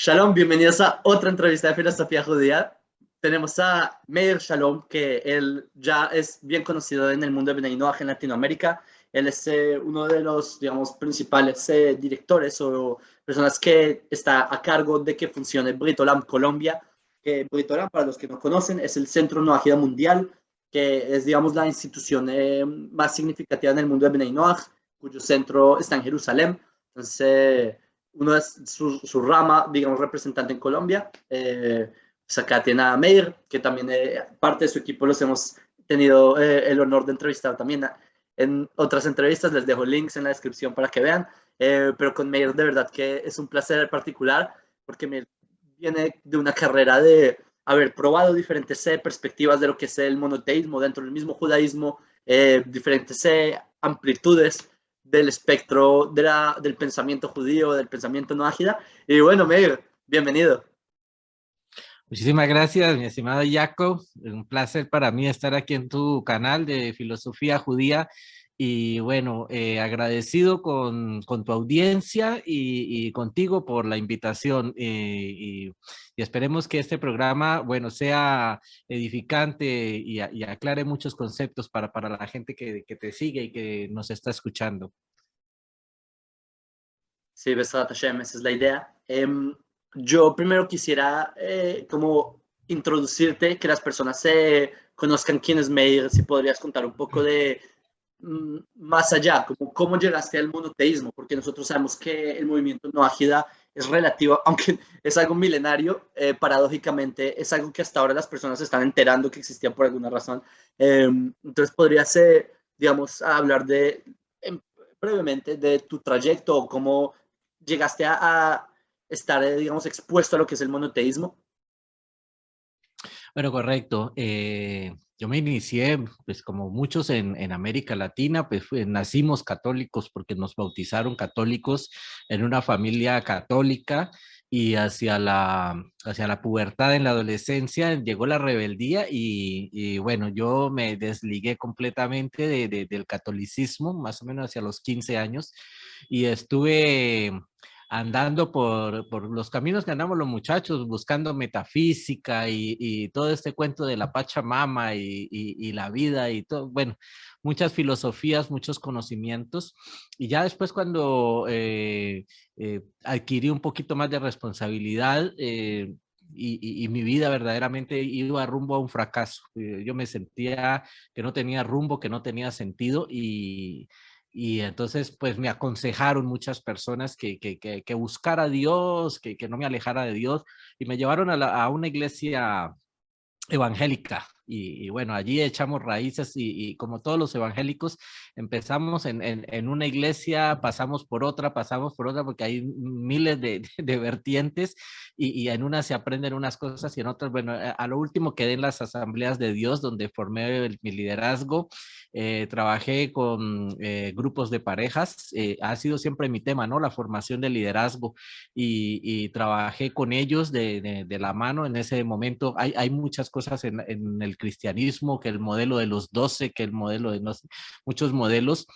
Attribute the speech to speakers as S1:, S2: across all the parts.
S1: Shalom, bienvenidos a otra entrevista de filosofía judía. Tenemos a Meir Shalom, que él ya es bien conocido en el mundo de Bnei Noach en Latinoamérica. Él es uno de los, digamos, principales directores o personas que está a cargo de que funcione Brit Olam Colombia. Que Brit Olam, para los que no conocen, es el Centro Noachida Mundial, que es, digamos, la institución más significativa en el mundo de Bnei Noach, cuyo centro está en Jerusalén. Entonces, uno es su rama, digamos, representante en Colombia. Pues acá tiene a Meir, que también parte de su equipo los hemos tenido el honor de entrevistar también en otras entrevistas. Les dejo links en la descripción para que vean. Pero con Meir de verdad que es un placer particular, porque Meir viene de una carrera de haber probado diferentes perspectivas de lo que es el monoteísmo dentro del mismo judaísmo, diferentes amplitudes del espectro del pensamiento judío, del pensamiento no ágida. Y bueno, Meir, bienvenido.
S2: Muchísimas gracias, mi estimado Jacob. Es un placer para mí estar aquí en tu canal de filosofía judía. Y bueno, agradecido con tu audiencia y contigo por la invitación. Y esperemos que este programa, bueno, sea edificante y aclare muchos conceptos para la gente que te sigue y que nos está escuchando.
S1: Sí, Besat Hashem, esa es la idea. Yo primero quisiera como introducirte, que las personas conozcan quién es Meir, si podrías contar un poco de más allá, como cómo llegaste al monoteísmo, porque nosotros sabemos que el movimiento no ágida es relativo, aunque es algo milenario, paradójicamente es algo que hasta ahora las personas se están enterando que existía por alguna razón. Entonces podrías, digamos, hablar de brevemente de tu trayecto o cómo llegaste a estar, digamos, expuesto a lo que es el monoteísmo.
S2: Bueno, correcto. Yo me inicié, pues como muchos en América Latina, pues nacimos católicos porque nos bautizaron católicos en una familia católica y hacia la pubertad en la adolescencia llegó la rebeldía y bueno, yo me desligué completamente del catolicismo, más o menos hacia los 15 años y estuve andando por los caminos que andamos los muchachos, buscando metafísica y todo este cuento de la Pachamama y la vida y todo, bueno, muchas filosofías, muchos conocimientos. Y ya después cuando adquirí un poquito más de responsabilidad, y mi vida verdaderamente iba rumbo a un fracaso. Yo me sentía que no tenía rumbo, que no tenía sentido y entonces, pues me aconsejaron muchas personas que buscara a Dios, que no me alejara de Dios, y me llevaron a una iglesia evangélica. Y bueno, allí echamos raíces y como todos los evangélicos, empezamos en una iglesia, pasamos por otra, porque hay miles de vertientes y en unas se aprenden unas cosas y en otras, bueno, a lo último quedé en las asambleas de Dios, donde formé mi liderazgo. Trabajé con grupos de parejas, ha sido siempre mi tema, ¿no? La formación de liderazgo y trabajé con ellos de la mano en ese momento. Hay muchas cosas en el cristianismo, que el modelo de los 12, que el modelo de muchos modelos.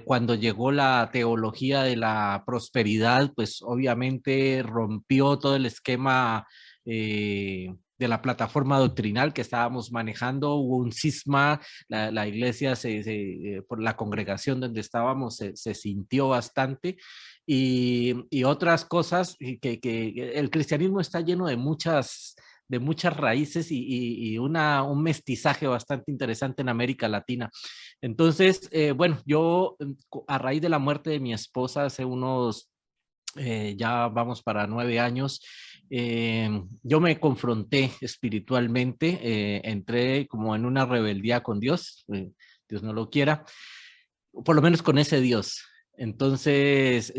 S2: Cuando llegó la teología de la prosperidad, pues obviamente rompió todo el esquema de la plataforma doctrinal que estábamos manejando. Hubo un cisma, la iglesia, por la congregación donde estábamos, se sintió bastante y otras cosas que el cristianismo está lleno de muchas raíces y un mestizaje bastante interesante en América Latina. Entonces, bueno, yo a raíz de la muerte de mi esposa hace unos, ya vamos para 9 años, yo me confronté espiritualmente, entré como en una rebeldía con Dios, Dios no lo quiera, por lo menos con ese Dios. Entonces,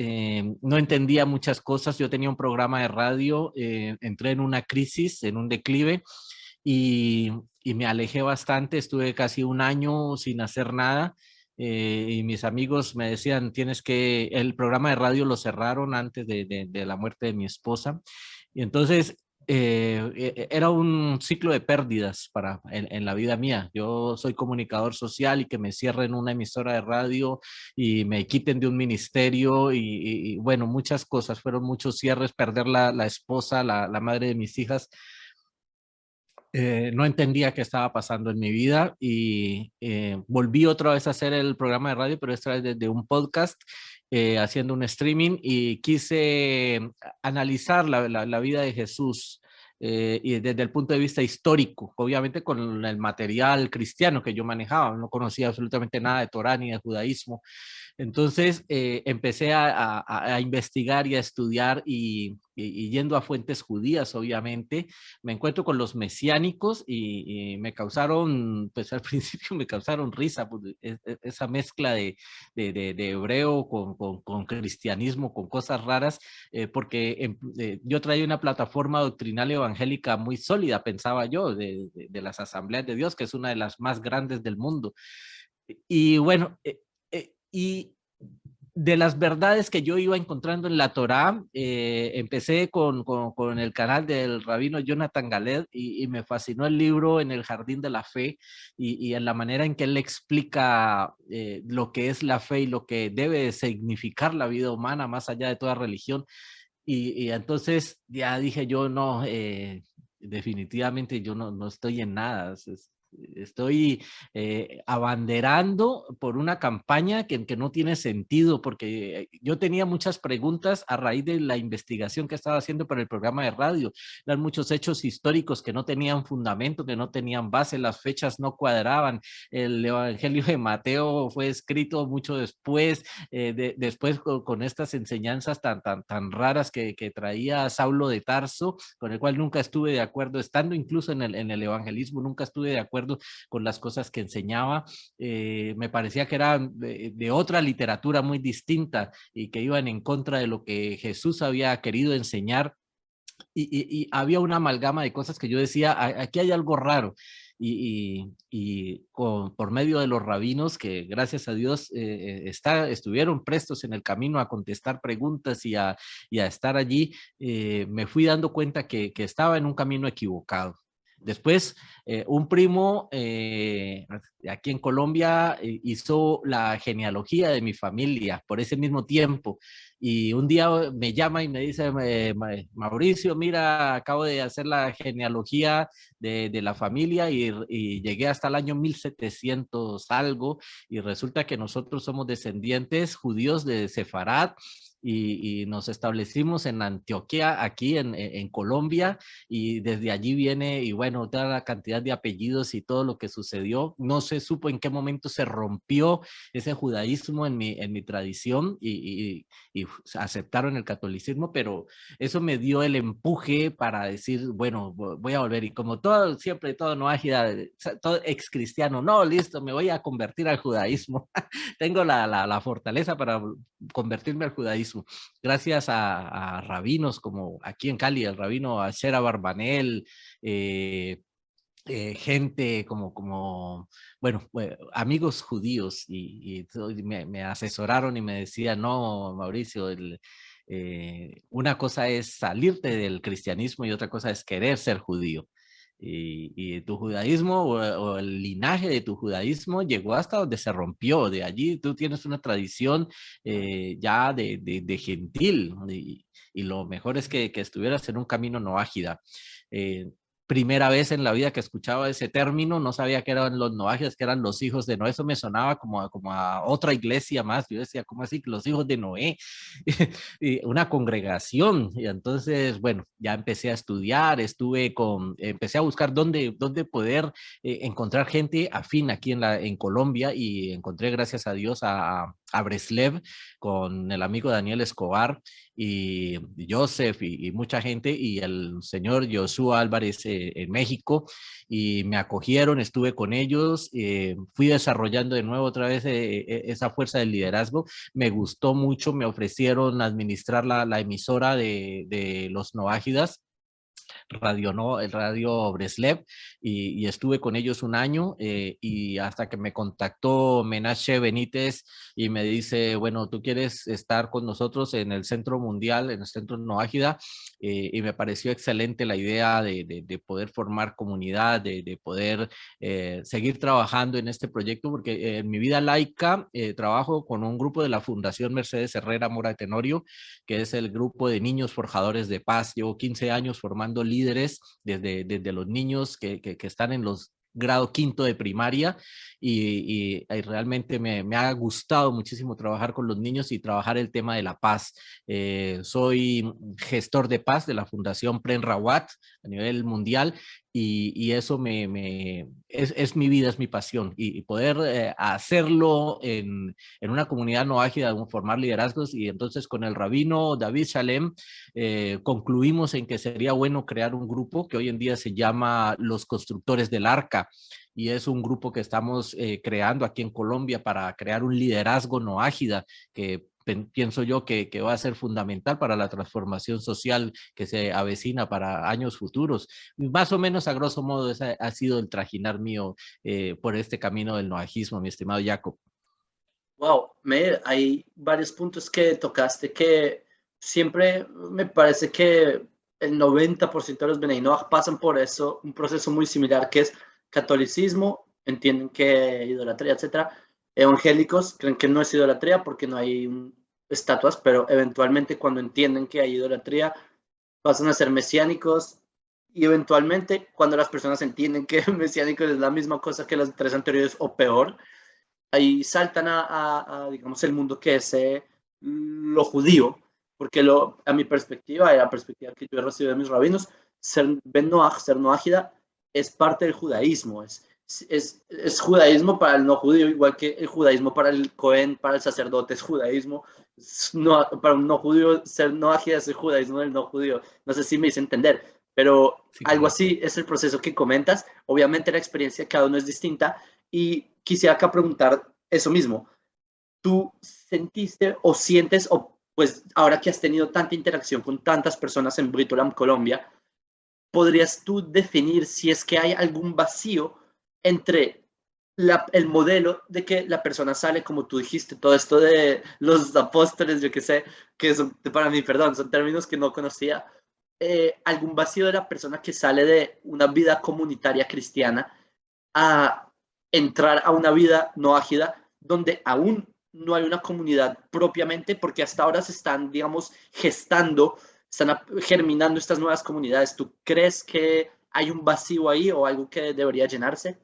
S2: no entendía muchas cosas. Yo tenía un programa de radio, entré en una crisis, en un declive y me alejé bastante. Estuve casi un año sin hacer nada. Y mis amigos me decían, el programa de radio lo cerraron antes de la muerte de mi esposa. Y entonces era un ciclo de pérdidas en la vida mía. Yo soy comunicador social y que me cierren una emisora de radio y me quiten de un ministerio bueno, muchas cosas, fueron muchos cierres, perder la esposa, la madre de mis hijas. No entendía qué estaba pasando en mi vida y volví otra vez a hacer el programa de radio, pero esta vez desde un podcast, haciendo un streaming y quise analizar la vida de Jesús y desde el punto de vista histórico, obviamente con el material cristiano que yo manejaba, no conocía absolutamente nada de Torá ni de judaísmo. Entonces empecé a investigar y a estudiar y yendo a fuentes judías, obviamente, me encuentro con los mesiánicos y me causaron, pues al principio me causaron risa, pues, esa mezcla de hebreo con cristianismo, con cosas raras, porque yo traía una plataforma doctrinal evangélica muy sólida, pensaba yo, de las asambleas de Dios, que es una de las más grandes del mundo. Y bueno, y de las verdades que yo iba encontrando en la Torá, empecé con el canal del rabino Jonathan Galed y me fascinó el libro En el Jardín de la Fe y en la manera en que él explica lo que es la fe y lo que debe significar la vida humana más allá de toda religión. Y entonces ya dije yo, no, definitivamente yo no estoy en nada. Estoy abanderando por una campaña que no tiene sentido, porque yo tenía muchas preguntas a raíz de la investigación que estaba haciendo para el programa de radio. Eran muchos hechos históricos que no tenían fundamento, que no tenían base, las fechas no cuadraban. El Evangelio de Mateo fue escrito mucho después, después con estas enseñanzas tan raras que traía Saulo de Tarso, con el cual nunca estuve de acuerdo, estando incluso en el evangelismo, nunca estuve de acuerdo con las cosas que enseñaba. Me parecía que eran de otra literatura muy distinta y que iban en contra de lo que Jesús había querido enseñar. Y había una amalgama de cosas que yo decía, aquí hay algo raro. Por medio de los rabinos que gracias a Dios estuvieron prestos en el camino a contestar preguntas y a estar allí, me fui dando cuenta que estaba en un camino equivocado. Después, un primo aquí en Colombia hizo la genealogía de mi familia por ese mismo tiempo. Y un día me llama y me dice, Mauricio, mira, acabo de hacer la genealogía de la familia y llegué hasta el año 1700 algo, y resulta que nosotros somos descendientes judíos de Sefarad. Y nos establecimos en Antioquia, aquí en Colombia, y desde allí viene, y bueno, toda la cantidad de apellidos y todo lo que sucedió. No se supo en qué momento se rompió ese judaísmo en mi tradición y aceptaron el catolicismo, pero eso me dio el empuje para decir, bueno, voy a volver. Y como todo, siempre todo no ágida, todo ex cristiano, no, listo, me voy a convertir al judaísmo. Tengo la fortaleza para convertirme al judaísmo. Gracias a rabinos como aquí en Cali, el rabino Ashera Barbanel, gente bueno, amigos judíos y me asesoraron y me decían, no, Mauricio, una cosa es salirte del cristianismo y otra cosa es querer ser judío. Y tu judaísmo o el linaje de tu judaísmo llegó hasta donde se rompió. De allí tú tienes una tradición ya de gentil y lo mejor es que estuvieras en un camino no ágida. Primera vez en la vida que escuchaba ese término, no sabía que eran los noajes, que eran los hijos de Noé. Eso me sonaba como a otra iglesia más. Yo decía, ¿cómo así que los hijos de Noé? Y una congregación. Y entonces, bueno, ya empecé a estudiar, empecé a buscar dónde poder encontrar gente afín aquí en Colombia, y encontré, gracias a Dios, a Breslev con el amigo Daniel Escobar y Joseph y mucha gente, y el señor Josué Álvarez en México, y me acogieron, estuve con ellos, fui desarrollando de nuevo otra vez esa fuerza del liderazgo. Me gustó mucho, me ofrecieron administrar la emisora de los Noágidas. Radio, ¿no? El Radio Breslev, y estuve con ellos un año, y hasta que me contactó Menashe Benítez y me dice, bueno, ¿tú quieres estar con nosotros en el Centro Mundial, en el Centro Noágida? Y me pareció excelente la idea de poder formar comunidad, de poder seguir trabajando en este proyecto, porque en mi vida laica trabajo con un grupo de la Fundación Mercedes Herrera Mora Tenorio, que es el grupo de niños forjadores de paz. Llevo 15 años formando líderes desde los niños que están en los grado quinto de primaria, y realmente me ha gustado muchísimo trabajar con los niños y trabajar el tema de la paz. Soy gestor de paz de la Fundación Pren Rawat a nivel mundial, y eso es mi vida, es mi pasión, y poder hacerlo en una comunidad no ágida, formar liderazgos. Y entonces con el rabino David Shalem concluimos en que sería bueno crear un grupo que hoy en día se llama Los Constructores del Arca, y es un grupo que estamos creando aquí en Colombia para crear un liderazgo no ágida que pienso yo que va a ser fundamental para la transformación social que se avecina para años futuros. Más o menos, a grosso modo, ese ha sido el trajinar mío por este camino del noajismo, mi estimado Jacob.
S1: Wow, hay varios puntos que tocaste que siempre me parece que el 90% de los Bnei Noach pasan por eso, un proceso muy similar que es catolicismo, entienden que idolatría, etcétera. Evangélicos creen que no es idolatría porque no hay estatuas, pero eventualmente cuando entienden que hay idolatría pasan a ser mesiánicos, y eventualmente cuando las personas entienden que mesiánicos es la misma cosa que las tres anteriores o peor, ahí saltan digamos, el mundo que es lo judío, porque a mi perspectiva y a la perspectiva que yo he recibido de mis rabinos, ser Ben Noach, ser Noágida, es parte del judaísmo, es judaísmo para el no judío, igual que el judaísmo para el Cohen, para el sacerdote es judaísmo. No, para un no judío, ser Noágida es el judaísmo del no judío. No sé si me hice entender, pero
S2: Sí,
S1: algo
S2: correcto.
S1: así es el proceso que comentas. Obviamente la experiencia de cada uno es distinta, y quisiera acá preguntar eso mismo. ¿Tú sentiste o sientes, o pues ahora que has tenido tanta interacción con tantas personas en Britolam, Colombia, podrías tú definir si es que hay algún vacío entre el modelo de que la persona sale, como tú dijiste, todo esto de los apóstoles, yo que sé, que son, para mí, perdón, son términos que no conocía, algún vacío de la persona que sale de una vida comunitaria cristiana a entrar a una vida no ágida, donde aún no hay una comunidad propiamente, porque hasta ahora se están, digamos, gestando, están germinando estas nuevas comunidades. ¿Tú crees que hay un vacío ahí o algo que debería llenarse?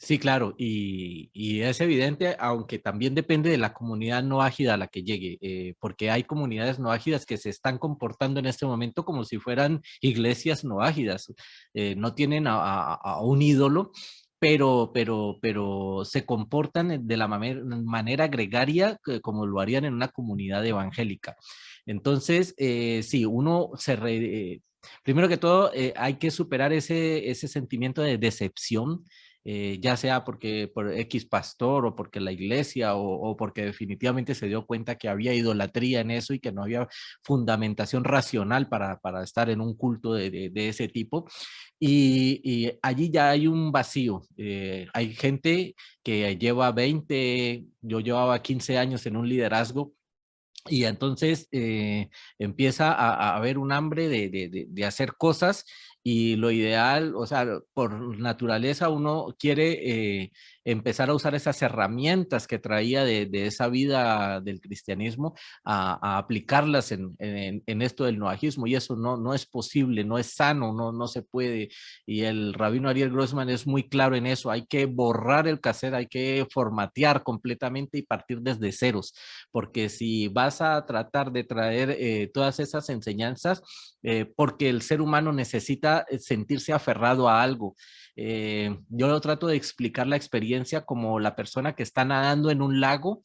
S2: Sí, claro, y es evidente, aunque también depende de la comunidad no ágida a la que llegue, porque hay comunidades no ágidas que se están comportando en este momento como si fueran iglesias no ágidas. No tienen a un ídolo, pero se comportan de la manera gregaria como lo harían en una comunidad evangélica. Entonces, sí, primero que todo, hay que superar ese sentimiento de decepción, ya sea porque por X pastor o porque la iglesia o porque definitivamente se dio cuenta que había idolatría en eso y que no había fundamentación racional para estar en un culto de ese tipo. Y allí ya hay un vacío. Hay gente que lleva 20, yo llevaba 15 años en un liderazgo, y entonces empieza a haber un hambre de hacer cosas, y lo ideal, o sea, por naturaleza uno quiere empezar a usar esas herramientas que traía de esa vida del cristianismo, a aplicarlas en esto del noajismo, y eso no es posible, no es sano, no se puede. Y el rabino Ariel Grossman es muy claro en eso: hay que borrar el cassette, hay que formatear completamente y partir desde ceros, porque si vas a tratar de traer todas esas enseñanzas, porque el ser humano necesita sentirse aferrado a algo. Yo lo trato de explicar la experiencia como la persona que está nadando en un lago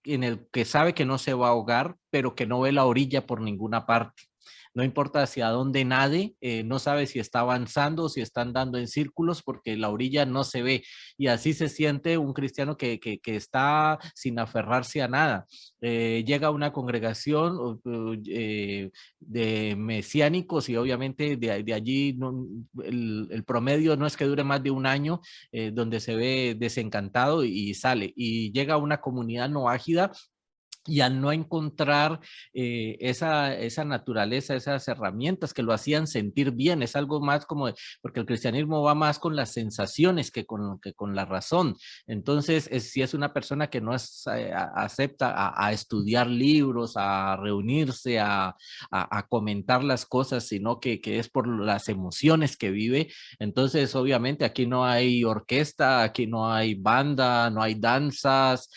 S2: en el que sabe que no se va a ahogar, pero que no ve la orilla por ninguna parte. no importa hacia dónde nade, no sabe si está avanzando o si está andando en círculos porque la orilla no se ve. Y así se siente un cristiano que está sin aferrarse a nada. Llega a una congregación de mesiánicos y obviamente de allí no, el promedio no es que dure más de un año, donde se ve desencantado y sale. Y llega a una comunidad no ágida y al no encontrar esa naturaleza, esas herramientas que lo hacían sentir bien, es algo más como, porque el cristianismo va más con las sensaciones que con la razón. Entonces, si es una persona que no acepta a estudiar libros, a reunirse, a comentar las cosas, sino que es por las emociones que vive, entonces obviamente aquí no hay orquesta, aquí no hay banda, no hay danzas,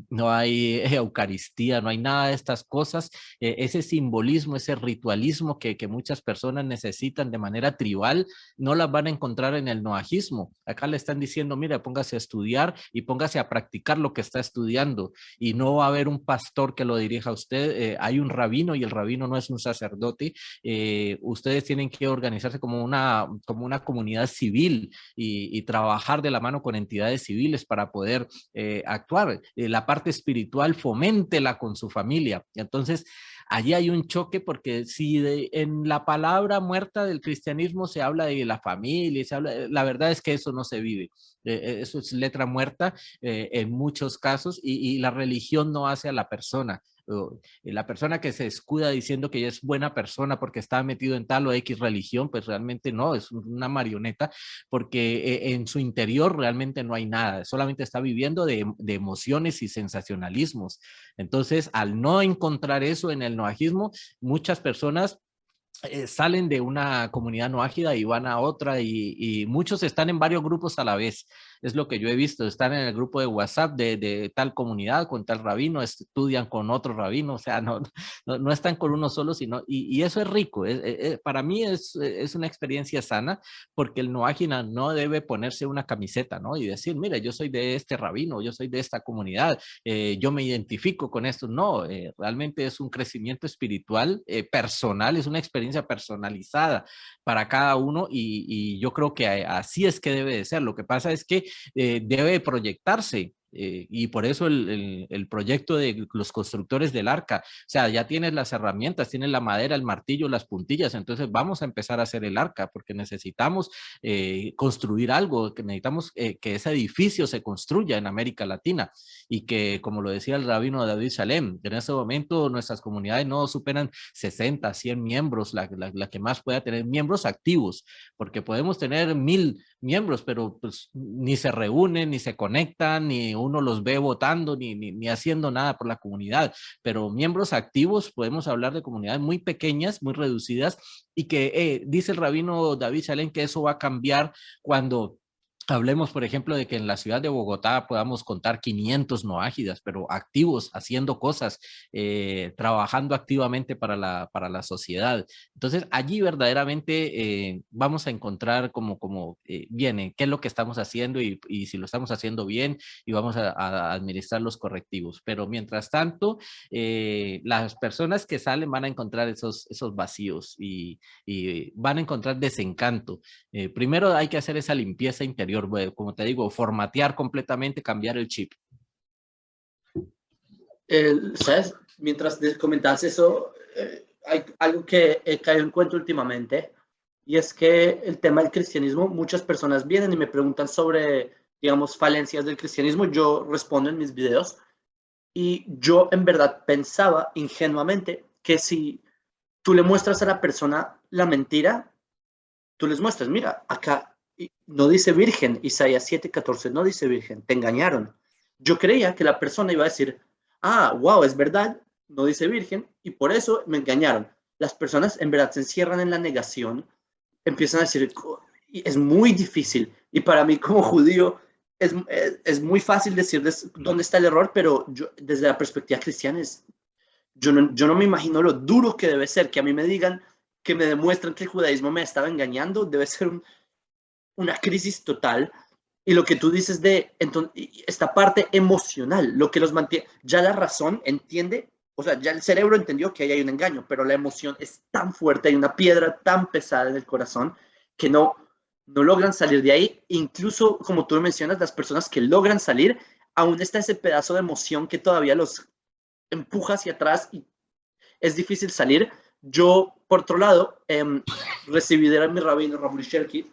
S2: no hay Eucaristía, no hay nada de estas cosas, ese simbolismo, ese ritualismo que muchas personas necesitan de manera tribal, no las van a encontrar en el noajismo. Acá le están diciendo, mira, póngase a estudiar y póngase a practicar lo que está estudiando, y no va a haber un pastor que lo dirija a usted, hay un rabino y el rabino no es un sacerdote, ustedes tienen que organizarse como una comunidad civil y trabajar de la mano con entidades civiles para poder actuar. La parte espiritual foméntela con su familia. Entonces, allí hay un choque porque si en la palabra muerta del cristianismo se habla de la familia, la verdad es que eso no se vive. Eso es letra muerta en muchos casos y la religión no hace a la persona. La persona que se escuda diciendo que ella es buena persona porque está metido en tal o X religión, pues realmente no, es una marioneta porque en su interior realmente no hay nada, solamente está viviendo de emociones y sensacionalismos. Entonces, al no encontrar eso en el noajismo, muchas personas salen de una comunidad no ágida y van a otra y muchos están en varios grupos a la vez. Es lo que yo he visto, están en el grupo de WhatsApp de tal comunidad con tal rabino, estudian con otro rabino, o sea, no están con uno solo, sino, y eso es rico. Para mí es una experiencia sana porque el no ágida no debe ponerse una camiseta, ¿no? Y decir, mira, yo soy de este rabino, yo soy de esta comunidad, yo me identifico con esto. No, realmente es un crecimiento espiritual personal, es una experiencia personalizada para cada uno y yo creo que así es que debe de ser. Lo que pasa es que debe proyectarse. Y por eso el proyecto de los constructores del arca, o sea, ya tienes las herramientas, tienes la madera, el martillo, las puntillas, entonces vamos a empezar a hacer el arca porque necesitamos construir algo, que necesitamos que ese edificio se construya en América Latina y que, como lo decía el rabino David Salem, en ese momento nuestras comunidades no superan 60, 100 miembros, la que más pueda tener miembros activos, porque podemos tener 1000 miembros, pero pues ni se reúnen, ni se conectan, ni uno los ve votando, ni haciendo nada por la comunidad. Pero miembros activos, podemos hablar de comunidades muy pequeñas, muy reducidas, y que dice el rabino David Salem que eso va a cambiar cuando hablemos, por ejemplo, de que en la ciudad de Bogotá podamos contar 500 noágidas, pero activos, haciendo cosas, trabajando activamente para la sociedad. Entonces, allí verdaderamente vamos a encontrar como viene, qué es lo que estamos haciendo y si lo estamos haciendo bien y vamos a administrar los correctivos. Pero mientras tanto, las personas que salen van a encontrar esos vacíos y van a encontrar desencanto. Primero hay que hacer esa limpieza interior, como te digo, formatear completamente, cambiar el chip.
S1: ¿Sabes? Mientras comentas eso, hay algo que he caído en cuenta últimamente, y es que el tema del cristianismo, muchas personas vienen y me preguntan sobre, digamos, falencias del cristianismo, yo respondo en mis videos, y yo en verdad pensaba ingenuamente que si tú le muestras a la persona la mentira, tú les muestras, mira, acá no dice virgen, Isaías 7:14 no dice virgen, te engañaron. Yo creía que la persona iba a decir, ah, wow, es verdad, no dice virgen, y por eso me engañaron. Las personas en verdad se encierran en la negación, empiezan a decir, es muy difícil, y para mí como judío es muy fácil decirles dónde está el error, pero yo, desde la perspectiva cristiana, yo no me imagino lo duro que debe ser que a mí me digan, que me demuestran que el judaísmo me estaba engañando, debe ser una crisis total. Y lo que tú dices de entonces, esta parte emocional, lo que los mantiene, ya la razón entiende o sea, ya el cerebro entendió que ahí hay un engaño, pero la emoción es tan fuerte, hay una piedra tan pesada en el corazón que no logran salir de ahí. Incluso, como tú mencionas, las personas que logran salir, aún está ese pedazo de emoción que todavía los empuja hacia atrás y es difícil salir. Yo, por otro lado, recibí de mi rabino, Rabbi Sherki,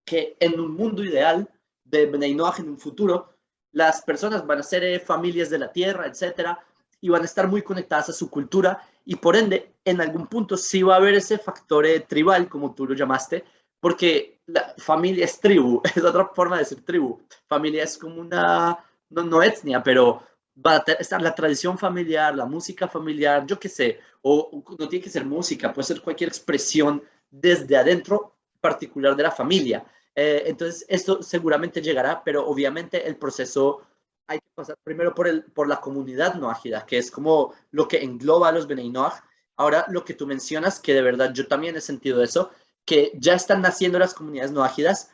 S1: que en un mundo ideal de Bnei Noach en un futuro, las personas van a ser familias de la tierra, etcétera, y van a estar muy conectadas a su cultura, y por ende, en algún punto sí va a haber ese factor tribal, como tú lo llamaste, porque la familia es tribu, es otra forma de ser tribu. Familia es como una, no etnia, pero va a estar la tradición familiar, la música familiar, yo qué sé, o no tiene que ser música, puede ser cualquier expresión desde adentro particular de la familia. Entonces, esto seguramente llegará, pero obviamente el proceso hay que pasar primero por la comunidad noágida, que es como lo que engloba a los Bnei Noach. Ahora, lo que tú mencionas, que de verdad yo también he sentido eso, que ya están naciendo las comunidades noágidas.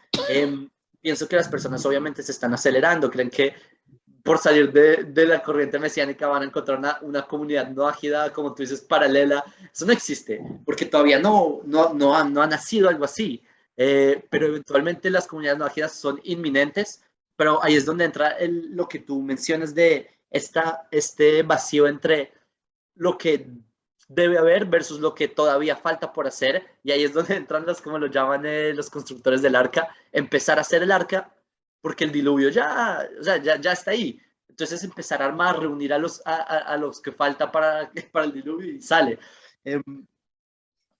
S1: Pienso que las personas obviamente se están acelerando, creen que por salir de la corriente mesiánica van a encontrar una comunidad noágida, como tú dices, paralela. Eso no existe, porque todavía no ha nacido algo así. Pero eventualmente las comunidades noágidas son inminentes, pero ahí es donde entra lo que tú mencionas de este vacío entre lo que debe haber versus lo que todavía falta por hacer, y ahí es donde entran como lo llaman los constructores del arca, empezar a hacer el arca, porque el diluvio o sea, ya está ahí. Entonces empezar a armar, reunir a los que falta para el diluvio y sale.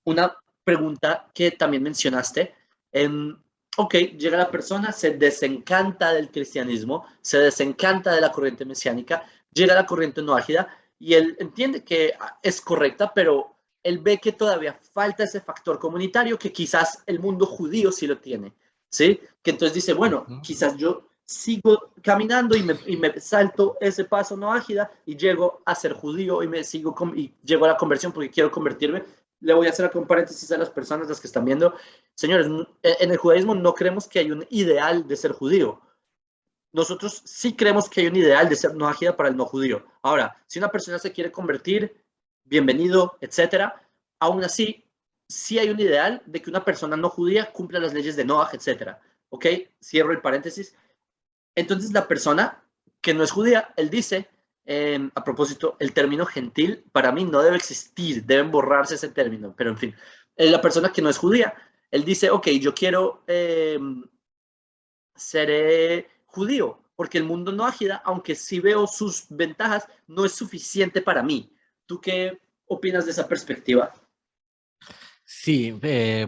S1: Una pregunta que también mencionaste. Ok, llega la persona, se desencanta del cristianismo, se desencanta de la corriente mesiánica, llega a la corriente noágida y él entiende que es correcta, pero él ve que todavía falta ese factor comunitario que quizás el mundo judío sí lo tiene, ¿sí? Que entonces dice, bueno, quizás yo sigo caminando y me salto ese paso noágida y llego a ser judío y llego a la conversión porque quiero convertirme. Le voy a hacer un paréntesis a las personas, las que están viendo. Señores, en el judaísmo no creemos que hay un ideal de ser judío. Nosotros sí creemos que hay un ideal de ser noágida para el no judío. Ahora, si una persona se quiere convertir, bienvenido, etcétera. Aún así, sí hay un ideal de que una persona no judía cumpla las leyes de Noaj, etcétera. ¿Ok? Cierro el paréntesis. Entonces, la persona que no es judía, él dice, a propósito, el término gentil para mí no debe existir, deben borrarse ese término, pero en fin, la persona que no es judía, él dice, ok, yo quiero ser judío, porque el mundo no ágida, aunque sí veo sus ventajas, no es suficiente para mí. ¿Tú qué opinas de esa perspectiva?
S2: Sí,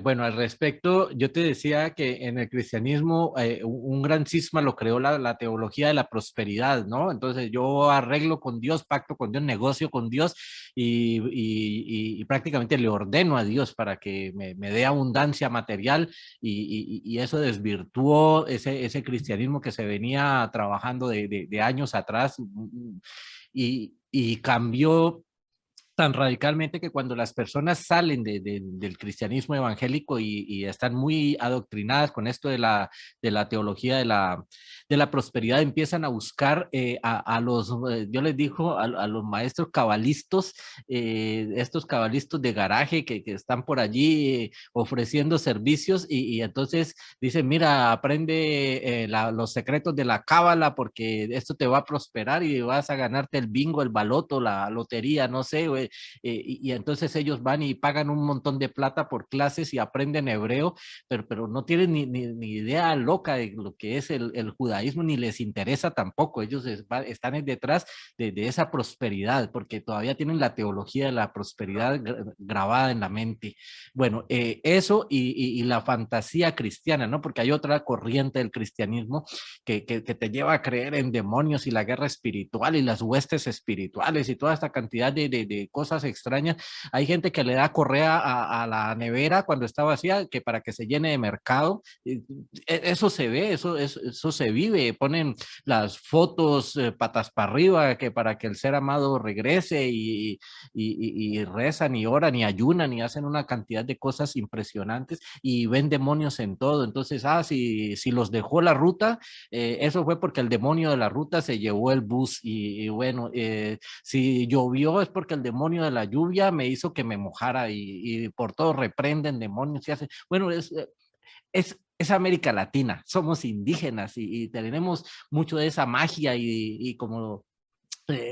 S2: bueno, al respecto, yo te decía que en el cristianismo un gran cisma lo creó la teología de la prosperidad, ¿no? Entonces yo arreglo con Dios, pacto con Dios, negocio con Dios y prácticamente le ordeno a Dios para que me dé abundancia material y eso desvirtuó ese cristianismo que se venía trabajando de años atrás y cambió tan radicalmente que cuando las personas salen del cristianismo evangélico y están muy adoctrinadas con esto de la teología de la prosperidad, empiezan a buscar a los, yo les digo, a los maestros cabalistas, estos cabalistas de garaje que están por allí ofreciendo servicios y entonces dicen, mira, aprende los secretos de la cábala porque esto te va a prosperar y vas a ganarte el bingo, el baloto, la lotería, no sé, y entonces ellos van y pagan un montón de plata por clases y aprenden hebreo, pero no tienen ni idea loca de lo que es el judaísmo, ni les interesa tampoco. Ellos están detrás de esa prosperidad, porque todavía tienen la teología de la prosperidad grabada en la mente. Bueno, eso y la fantasía cristiana, ¿no? Porque hay otra corriente del cristianismo que te lleva a creer en demonios y la guerra espiritual y las huestes espirituales y toda esta cantidad de cosas extrañas. Hay gente que le da correa a la nevera cuando está vacía, que para que se llene de mercado. Eso se ve, eso se vive. Ponen las fotos patas para arriba, que para que el ser amado regrese y rezan y oran y ayunan y hacen una cantidad de cosas impresionantes y ven demonios en todo. Entonces, si los dejó la ruta, eso fue porque el demonio de la ruta se llevó el bus y bueno, si llovió es porque el demonio de la lluvia me hizo que me mojara y por todo reprenden demonios y hace, bueno, es América Latina, somos indígenas y tenemos mucho de esa magia y como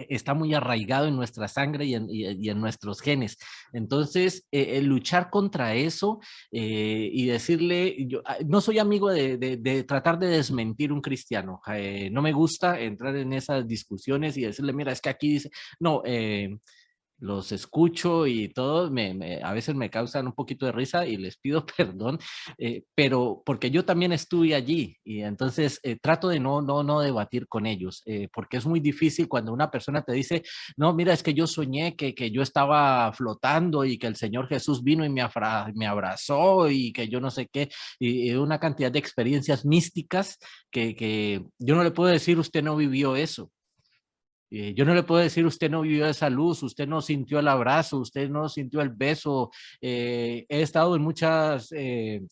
S2: está muy arraigado en nuestra sangre y en nuestros genes. Entonces, luchar contra eso y decirle, yo no soy amigo de tratar de desmentir un cristiano. No me gusta entrar en esas discusiones y decirle, mira, es que aquí dice, no, los escucho y todos a veces me causan un poquito de risa y les pido perdón, pero porque yo también estuve allí y entonces trato de no debatir con ellos, porque es muy difícil cuando una persona te dice, no, mira, es que yo soñé que yo estaba flotando y que el Señor Jesús vino y me abrazó y que yo no sé qué, y una cantidad de experiencias místicas que yo no le puedo decir, usted no vivió eso. Yo no le puedo decir, usted no vivió esa luz, usted no sintió el abrazo, usted no sintió el beso. He estado en muchas,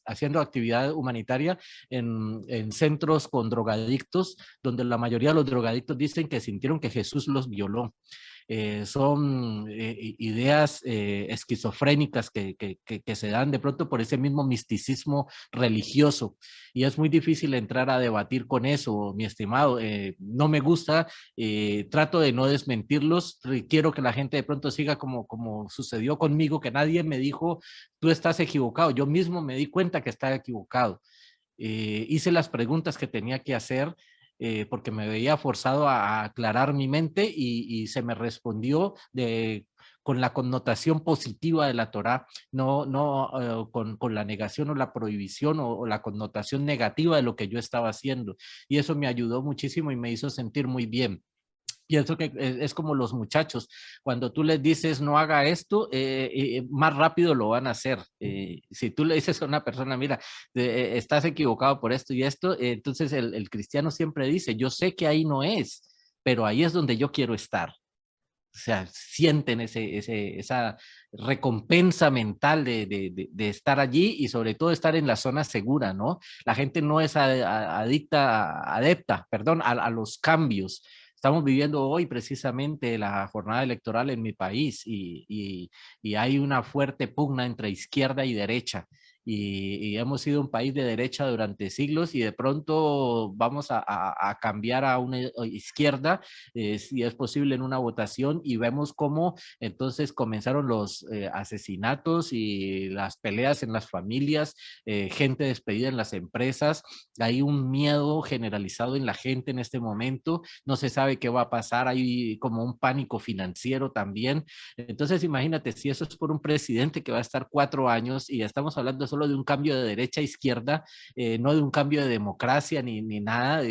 S2: haciendo actividad humanitaria en centros con drogadictos, donde la mayoría de los drogadictos dicen que sintieron que Jesús los violó. Son ideas esquizofrénicas que se dan de pronto por ese mismo misticismo religioso y es muy difícil entrar a debatir con eso, mi estimado. No me gusta, trato de no desmentirlos, quiero que la gente de pronto siga como sucedió conmigo, que nadie me dijo, tú estás equivocado, yo mismo me di cuenta que estaba equivocado. Hice las preguntas que tenía que hacer porque me veía forzado a aclarar mi mente y se me respondió con la connotación positiva de la Torá, no con la negación o la prohibición o la connotación negativa de lo que yo estaba haciendo. Y eso me ayudó muchísimo y me hizo sentir muy bien. Pienso que es como los muchachos, cuando tú les dices no haga esto, más rápido lo van a hacer. Si tú le dices a una persona, mira, estás equivocado por esto y esto, entonces el cristiano siempre dice, yo sé que ahí no es, pero ahí es donde yo quiero estar. O sea, sienten esa recompensa mental de estar allí y sobre todo estar en la zona segura, ¿no? La gente no es adepta, perdón, a los cambios. Estamos viviendo hoy precisamente la jornada electoral en mi país y hay una fuerte pugna entre izquierda y derecha. Y hemos sido un país de derecha durante siglos y de pronto vamos a cambiar a una izquierda, si es posible en una votación y vemos cómo entonces comenzaron los asesinatos y las peleas en las familias, gente despedida en las empresas, hay un miedo generalizado en la gente en este momento, no se sabe qué va a pasar, hay como un pánico financiero también. Entonces imagínate si eso es por un presidente que va a estar 4 años y estamos hablando solo de un cambio de derecha a izquierda, no de un cambio de democracia ni nada,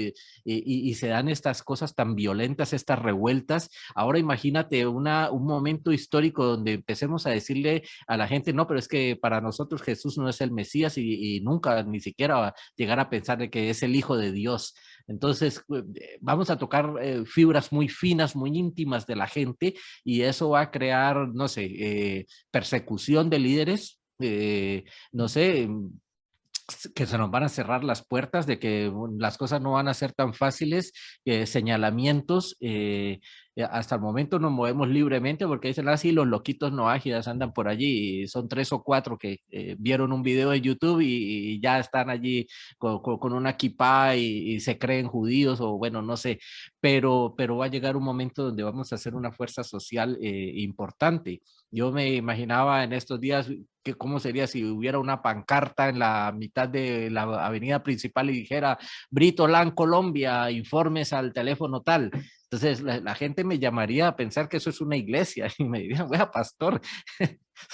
S2: y se dan estas cosas tan violentas, estas revueltas. Ahora imagínate un momento histórico donde empecemos a decirle a la gente, no, pero es que para nosotros Jesús no es el Mesías y nunca ni siquiera va a llegar a pensar de que es el Hijo de Dios. Entonces, vamos a tocar fibras muy finas, muy íntimas de la gente y eso va a crear, no sé, persecución de líderes, no sé, que se nos van a cerrar las puertas, de que las cosas no van a ser tan fáciles, señalamientos. Hasta el momento nos movemos libremente porque dicen así, los loquitos no ágidas andan por allí, y son 3 o 4 que vieron un video de YouTube y ya están allí con una kipá y se creen judíos o bueno, no sé, pero va a llegar un momento donde vamos a hacer una fuerza social importante. Yo me imaginaba en estos días que cómo sería si hubiera una pancarta en la mitad de la avenida principal y dijera Brito Lan Colombia, informes al teléfono tal. Entonces la gente me llamaría a pensar que eso es una iglesia y me dirían, vea, pastor,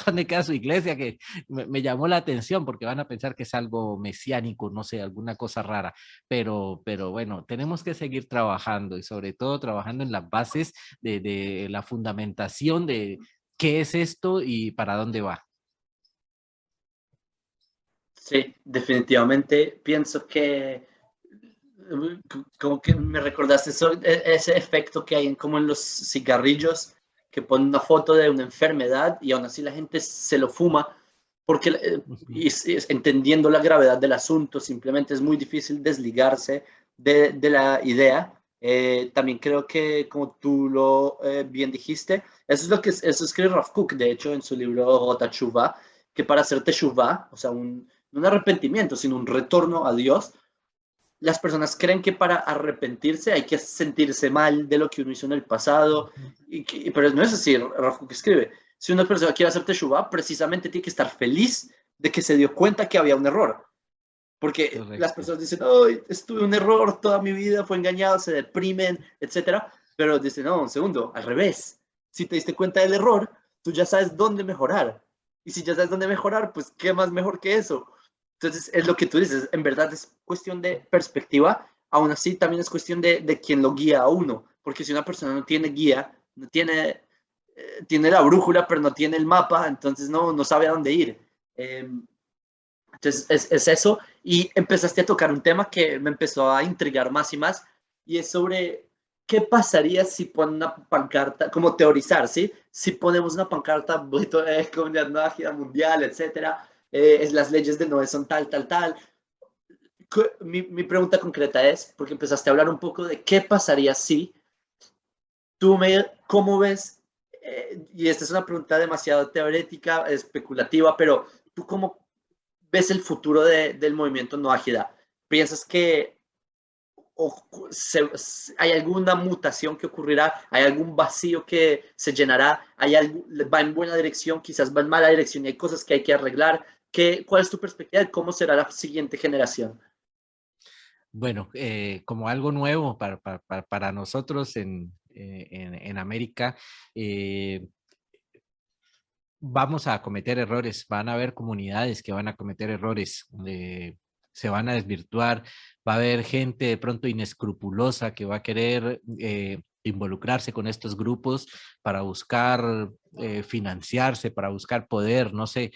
S2: ¿dónde queda su iglesia? Que me llamó la atención porque van a pensar que es algo mesiánico, no sé, alguna cosa rara. Pero bueno, tenemos que seguir trabajando y sobre todo trabajando en las bases de la fundamentación qué es esto y para dónde va.
S1: Sí, definitivamente pienso que como que me recordaste eso, ese efecto que hay como en los cigarrillos, que ponen una foto de una enfermedad y aún así la gente se lo fuma, porque entendiendo la gravedad del asunto, simplemente es muy difícil desligarse de la idea. También creo que, como tú lo bien dijiste, eso es lo que eso escribe Rav Kook, de hecho, en su libro Rota Tshuva, que para hacer teshuvah, o sea, no un arrepentimiento, sino un retorno a Dios, las personas creen que para arrepentirse hay que sentirse mal de lo que uno hizo en el pasado, pero no es así, Rafa que escribe. Si una persona quiere hacer teshuvah, precisamente tiene que estar feliz de que se dio cuenta que había un error. Porque las
S2: Correcto.
S1: personas dicen, oh, estuve un error, toda mi vida fue engañado, se deprimen, etcétera. Pero dicen, no, un segundo, al revés. Si te diste cuenta del error, tú ya sabes dónde mejorar. Y si ya sabes dónde mejorar, pues qué más mejor que eso. Entonces, es lo que tú dices, en verdad es cuestión de perspectiva, aún así también es cuestión de quién lo guía a uno, porque si una persona no tiene guía, no tiene, tiene la brújula, pero no tiene el mapa, entonces no sabe a dónde ir. Entonces, es eso, y empezaste a tocar un tema que me empezó a intrigar más y más, y es sobre qué pasaría si ponen una pancarta, como teorizar, ¿sí? Si ponemos una pancarta, comunidad no ágida mundial, etcétera, es las leyes de Noé son tal, tal, tal. Mi pregunta concreta es, porque empezaste a hablar un poco de qué pasaría si ¿cómo ves? Y esta es una pregunta demasiado teórica, especulativa, pero ¿tú cómo ves el futuro del movimiento no ágida? ¿Piensas que hay alguna mutación que ocurrirá? ¿Hay algún vacío que se llenará? ¿Va en buena dirección? Quizás va en mala dirección y hay cosas que hay que arreglar. ¿Cuál es tu perspectiva de cómo será la siguiente generación?
S2: Bueno, como algo nuevo para nosotros en América, vamos a cometer errores, van a haber comunidades que van a cometer errores, se van a desvirtuar, va a haber gente de pronto inescrupulosa que va a querer involucrarse con estos grupos para buscar financiarse, para buscar poder, no sé.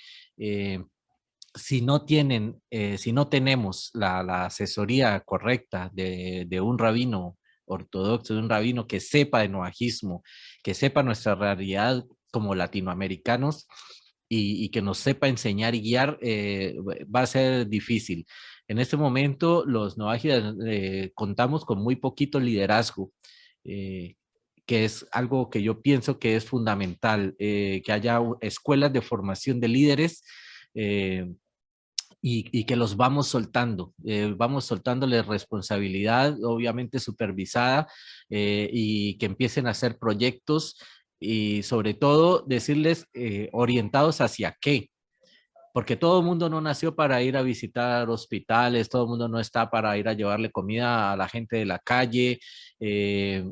S2: Si no tienen, si no tenemos la asesoría correcta de un rabino ortodoxo, de un rabino que sepa de noajismo, que sepa nuestra realidad como latinoamericanos y que nos sepa enseñar y guiar, va a ser difícil. En este momento, los noajidas contamos con muy poquito liderazgo, eh, que es algo que yo pienso que es fundamental, que haya escuelas de formación de líderes, y que los vamos soltándoles responsabilidad, obviamente supervisada, y que empiecen a hacer proyectos y sobre todo decirles orientados hacia qué, porque todo el mundo no nació para ir a visitar hospitales, todo el mundo no está para ir a llevarle comida a la gente de la calle,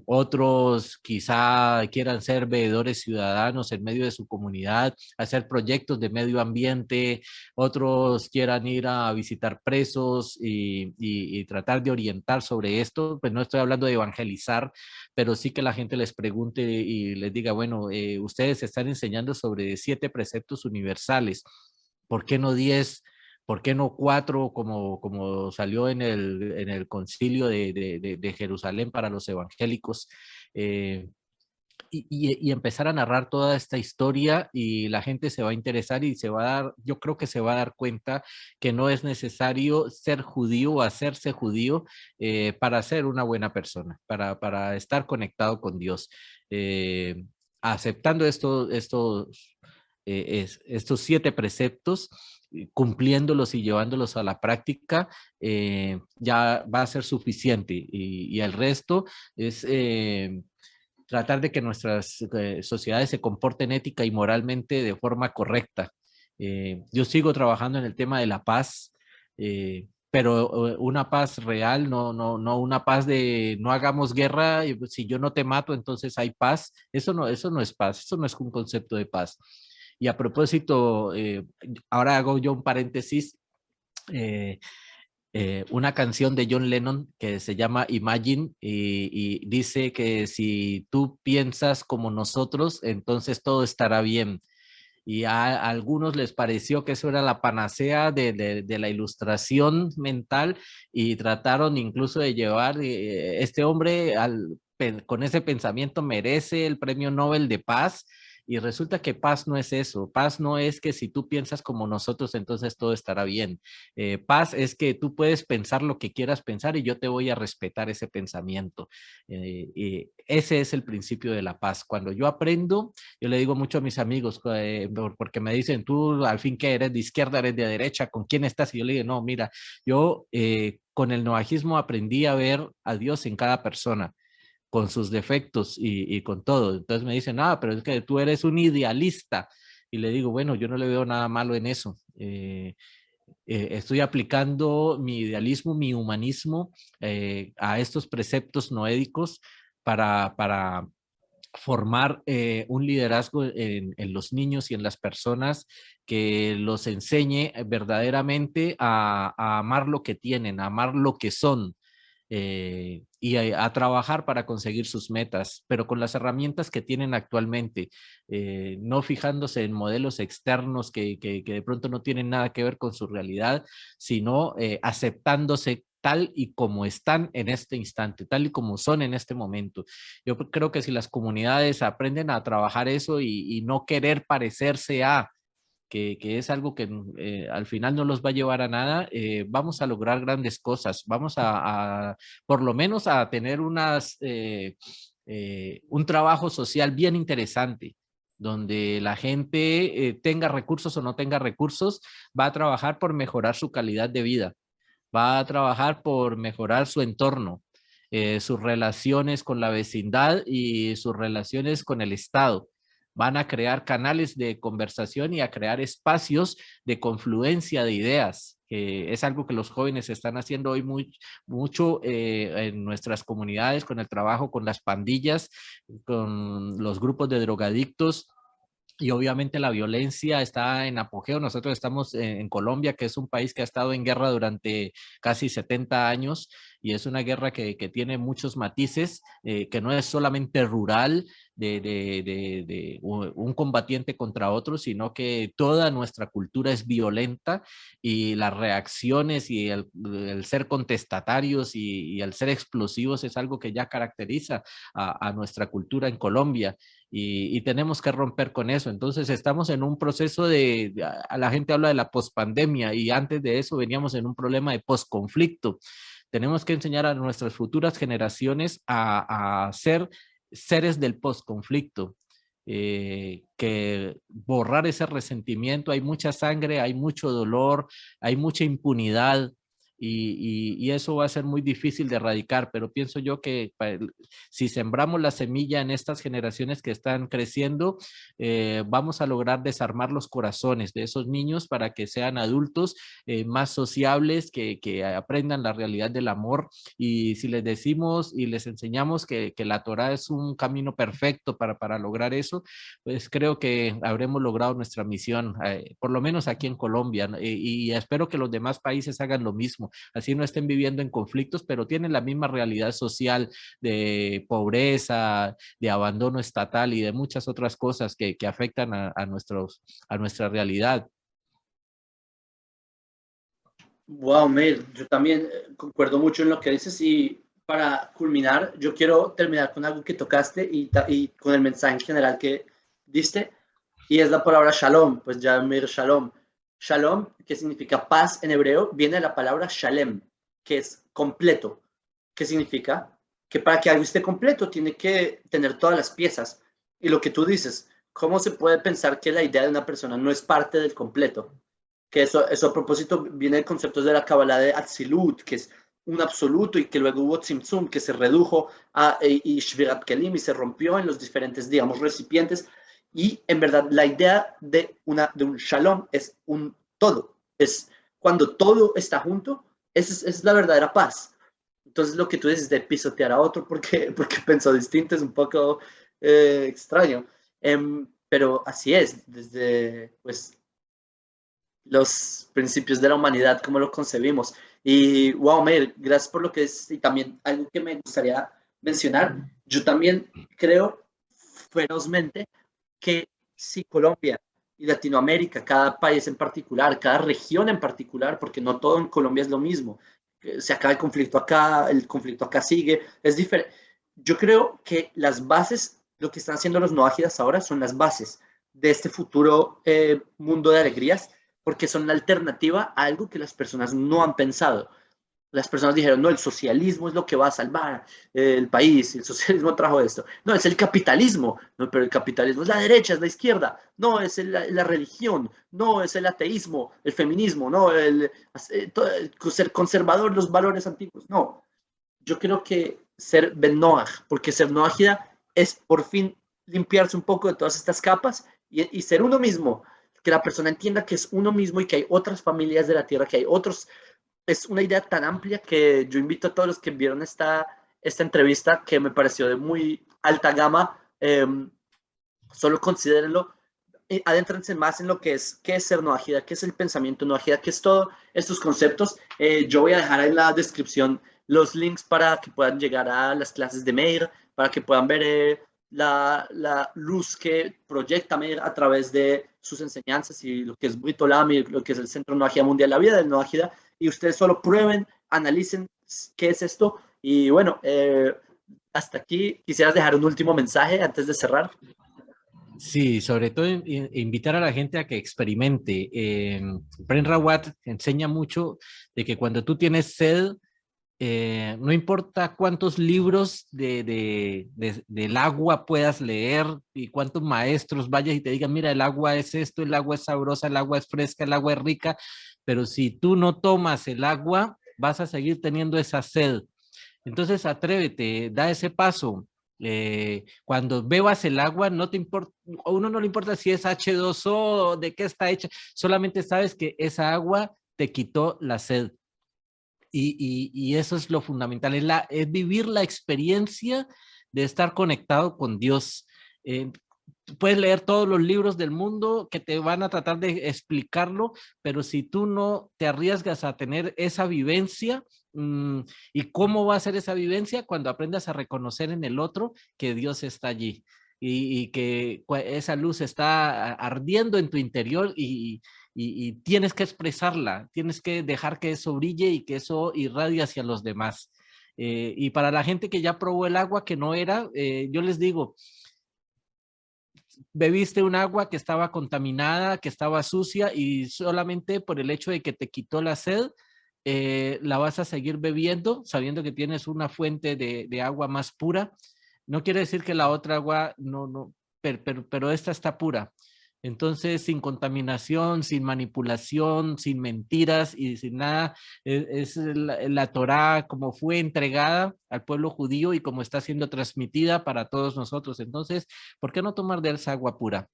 S2: otros quizá quieran ser veedores ciudadanos en medio de su comunidad, hacer proyectos de medio ambiente, otros quieran ir a visitar presos y tratar de orientar sobre esto, pues no estoy hablando de evangelizar, pero sí que la gente les pregunte y les diga, bueno, ustedes están enseñando sobre 7 preceptos universales. ¿Por qué no 10? ¿Por qué no 4 como salió en el concilio de Jerusalén para los evangélicos? Y empezar a narrar toda esta historia y la gente se va a interesar y se va a dar, yo creo que se va a dar cuenta que no es necesario ser judío o hacerse judío para ser una buena persona, para estar conectado con Dios. Aceptando estos 7 preceptos, cumpliéndolos y llevándolos a la práctica, ya va a ser suficiente y el resto es tratar de que nuestras sociedades se comporten ética y moralmente de forma correcta. Yo sigo trabajando en el tema de la paz, pero una paz real, no una paz de no hagamos guerra, y si yo no te mato, entonces hay paz. Eso no es paz, eso no es un concepto de paz. Y a propósito, ahora hago yo un paréntesis. una canción de John Lennon que se llama Imagine y dice que si tú piensas como nosotros, entonces todo estará bien. Y a algunos les pareció que eso era la panacea de la ilustración mental y trataron incluso de llevar este hombre con ese pensamiento merece el premio Nobel de Paz. Y resulta que paz no es eso. Paz no es que si tú piensas como nosotros, entonces todo estará bien. Paz es que tú puedes pensar lo que quieras pensar y yo te voy a respetar ese pensamiento. Y ese es el principio de la paz. Cuando yo aprendo, yo le digo mucho a mis amigos, porque me dicen, tú al fin que eres de izquierda, eres de derecha, ¿con quién estás? Y yo le digo, no, mira, yo con el noajismo aprendí a ver a Dios en cada persona con sus defectos y con todo. Entonces me dicen, ah, pero es que tú eres un idealista. Y le digo, bueno, yo no le veo nada malo en eso. Estoy aplicando mi idealismo, mi humanismo a estos preceptos noédicos para formar un liderazgo en los niños y en las personas que los enseñe verdaderamente a amar lo que tienen, a amar lo que son y a trabajar para conseguir sus metas, pero con las herramientas que tienen actualmente, no fijándose en modelos externos que de pronto no tienen nada que ver con su realidad, sino aceptándose tal y como están en este instante, tal y como son en este momento. Yo creo que si las comunidades aprenden a trabajar eso y no querer parecerse a que es algo que al final no los va a llevar a nada, vamos a lograr grandes cosas, vamos por lo menos a tener un trabajo social bien interesante, donde la gente tenga recursos o no tenga recursos, va a trabajar por mejorar su calidad de vida, va a trabajar por mejorar su entorno, sus relaciones con la vecindad y sus relaciones con el Estado. Van a crear canales de conversación y a crear espacios de confluencia de ideas, que es algo que los jóvenes están haciendo hoy mucho en nuestras comunidades, con el trabajo con las pandillas, con los grupos de drogadictos, y obviamente la violencia está en apogeo. Nosotros estamos en Colombia, que es un país que ha estado en guerra durante casi 70 años y es una guerra que tiene muchos matices, que no es solamente rural de un combatiente contra otro, sino que toda nuestra cultura es violenta y las reacciones y el ser contestatarios y el ser explosivos es algo que ya caracteriza a nuestra cultura en Colombia y tenemos que romper con eso. Entonces estamos en un proceso a la gente habla de la pospandemia y antes de eso veníamos en un problema de posconflicto. Tenemos que enseñar a nuestras futuras generaciones a ser seres del posconflicto, que borrar ese resentimiento, hay mucha sangre, hay mucho dolor, hay mucha impunidad y eso va a ser muy difícil de erradicar, pero pienso yo que si sembramos la semilla en estas generaciones que están creciendo, vamos a lograr desarmar los corazones de esos niños para que sean adultos más sociables, que aprendan la realidad del amor y si les decimos y les enseñamos que la Torah es un camino perfecto para lograr eso, pues creo que habremos logrado nuestra misión, por lo menos aquí en Colombia, ¿no? Y espero que los demás países hagan lo mismo, así no estén viviendo en conflictos, pero tienen la misma realidad social de pobreza, de abandono estatal y de muchas otras cosas que afectan a nuestra realidad.
S1: Wow, Mel, yo también concuerdo mucho en lo que dices y para culminar, yo quiero terminar con algo que tocaste y con el mensaje en general que diste y es la palabra shalom, pues ya Mir shalom. Shalom, que significa paz en hebreo, viene de la palabra shalem, que es completo. ¿Qué significa? Que para que algo esté completo tiene que tener todas las piezas. Y lo que tú dices, ¿cómo se puede pensar que la idea de una persona no es parte del completo? Que eso a propósito viene de conceptos de la Kabbalah de Atzilut, que es un absoluto y que luego hubo Tzimtzum, que se redujo y Shvirat Kelim y se rompió en los diferentes, digamos, recipientes. Y en verdad la idea de un shalom es un todo. Es cuando todo está junto, es la verdadera paz. Entonces lo que tú dices de pisotear a otro porque pensó distinto es un poco extraño. Pero así es, desde pues los principios de la humanidad, como lo concebimos. Y wow, Meir, gracias por lo que es, y también algo que me gustaría mencionar, yo también creo ferozmente que si Colombia y Latinoamérica, cada país en particular, cada región en particular, porque no todo en Colombia es lo mismo, se acaba el conflicto acá sigue, es diferente. Yo creo que las bases, lo que están haciendo los no ágidas ahora son las bases de este futuro mundo de alegrías, porque son la alternativa a algo que las personas no han pensado. Las personas dijeron, no, el socialismo es lo que va a salvar el país, el socialismo trajo esto. No, es el capitalismo, no, pero el capitalismo es la derecha, es la izquierda, no, es la religión, no, es el ateísmo, el feminismo, no, ser conservador, los valores antiguos, no. Yo creo que ser Ben Noach, porque ser Noachida es por fin limpiarse un poco de todas estas capas y ser uno mismo, que la persona entienda que es uno mismo y que hay otras familias de la tierra, que hay otros. Es una idea tan amplia que yo invito a todos los que vieron esta entrevista, que me pareció de muy alta gama, solo considérenlo, adéntrense más en lo que es, qué es ser noágida, qué es el pensamiento noágida, qué es todos estos conceptos. Yo voy a dejar en la descripción los links para que puedan llegar a las clases de Meir, para que puedan ver la luz que proyecta Meir a través de sus enseñanzas y lo que es Brit Olam y lo que es el Centro Noagia Mundial, la vida del Noágida, y ustedes solo prueben, analicen qué es esto. Y bueno, hasta aquí. ¿Quisieras dejar un último mensaje antes de cerrar?
S2: Sí, sobre todo invitar a la gente a que experimente. Bren Rawat enseña mucho de que cuando tú tienes sed, no importa cuántos libros del agua puedas leer y cuántos maestros vayas y te digan, mira, el agua es esto, el agua es sabrosa, el agua es fresca, el agua es rica, pero si tú no tomas el agua, vas a seguir teniendo esa sed. Entonces, atrévete, da ese paso. Cuando bebas el agua, no te importa, a uno no le importa si es H2O, de qué está hecha, solamente sabes que esa agua te quitó la sed. Y eso es lo fundamental, es vivir la experiencia de estar conectado con Dios. Eh, Puedes leer todos los libros del mundo que te van a tratar de explicarlo, pero si tú no te arriesgas a tener esa vivencia, ¿y cómo va a ser esa vivencia? Cuando aprendas a reconocer en el otro que Dios está allí y que esa luz está ardiendo en tu interior y tienes que expresarla, tienes que dejar que eso brille y que eso irradie hacia los demás. Y para la gente que ya probó el agua que no era, yo les digo, bebiste un agua que estaba contaminada, que estaba sucia y solamente por el hecho de que te quitó la sed, la vas a seguir bebiendo sabiendo que tienes una fuente de agua más pura. No quiere decir que la otra agua no, pero esta está pura. Entonces, sin contaminación, sin manipulación, sin mentiras y sin nada, es la Torá como fue entregada al pueblo judío y como está siendo transmitida para todos nosotros. Entonces, ¿por qué no tomar de esa agua pura?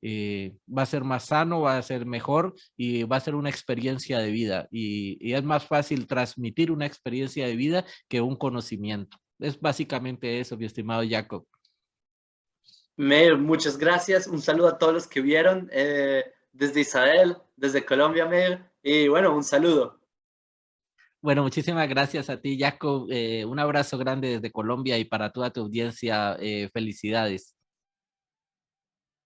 S2: Va a ser más sano, va a ser mejor y va a ser una experiencia de vida. Y es más fácil transmitir una experiencia de vida que un conocimiento. Es básicamente eso, mi estimado Jacob.
S1: Meir, muchas gracias. Un saludo a todos los que vieron desde Israel, desde Colombia, Meir. Y bueno, un saludo.
S2: Bueno, muchísimas gracias a ti, Jacob. Un abrazo grande desde Colombia y para toda tu audiencia, felicidades.